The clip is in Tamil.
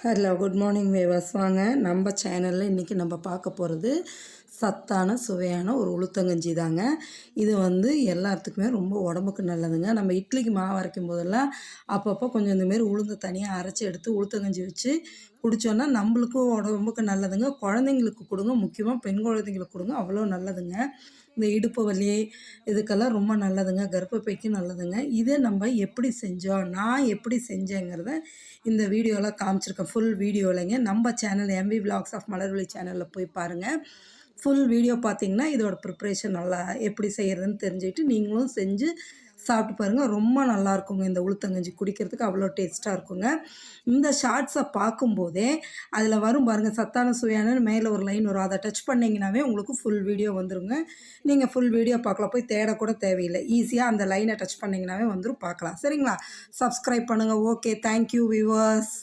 Hello good morning வேவர்ஸ். வாங்க நம்ம சேனலில் இன்றைக்கி நம்ம பார்க்க போகிறது சத்தான சுவையான ஒரு உளுத்தங்கஞ்சி தாங்க. இது எல்லாத்துக்குமே ரொம்ப உடம்புக்கு நல்லதுங்க. நம்ம இட்லிக்கு மாவு அரைக்கும் போதெல்லாம் அப்பப்போ கொஞ்சம் இந்தமாரி உளுந்து தனியாக அரைச்சி எடுத்து உளுத்தங்கஞ்சி வச்சு குடித்தோன்னா நம்மளுக்கும் உடம்புக்கு நல்லதுங்க. குழந்தைங்களுக்கு கொடுங்க, முக்கியமாக பெண் குழந்தைங்களுக்கு கொடுங்க, அவ்வளோ நல்லதுங்க. இந்த இடுப்பு வலி இதுக்கெல்லாம் ரொம்ப நல்லதுங்க. கர்ப்பப்பைக்கு நல்லதுங்க. இதை நம்ம எப்படி செஞ்சோம், நான் எப்படி செஞ்சேங்கிறத இந்த வீடியோவில் காமிச்சிருக்கேன். ஃபுல் வீடியோலைங்க நம்ம channel MP vlogs of Malarvizhi சேனலில் போய் பாருங்கள். ஃபுல் வீடியோ பார்த்தீங்கன்னா இதோட ப்ரிப்ரேஷன் நல்லா எப்படி செய்கிறதுன்னு தெரிஞ்சுக்கிட்டு நீங்களும் செஞ்சு சாப்பிட்டு பாருங்கள். ரொம்ப நல்லாயிருக்குங்க. இந்த உளுத்தங்கஞ்சி குடிக்கிறதுக்கு அவ்வளோ டேஸ்ட்டாக இருக்குங்க. இந்த ஷார்ட்ஸை பார்க்கும்போதே அதில் வரும் பாருங்கள், சத்தான சுவையான மேலே ஒரு லைன் வரும். அதை டச் பண்ணிங்கனாவே உங்களுக்கு ஃபுல் வீடியோ வந்துருங்க. நீங்கள் ஃபுல் வீடியோ பார்க்கலாம், போய் தேடக்கூட தேவையில்லை. ஈஸியாக அந்த லைனை டச் பண்ணிங்கனாவே வந்துடும், பார்க்கலாம். சரிங்களா? சப்ஸ்கிரைப் பண்ணுங்கள். Okay, thank you viewers.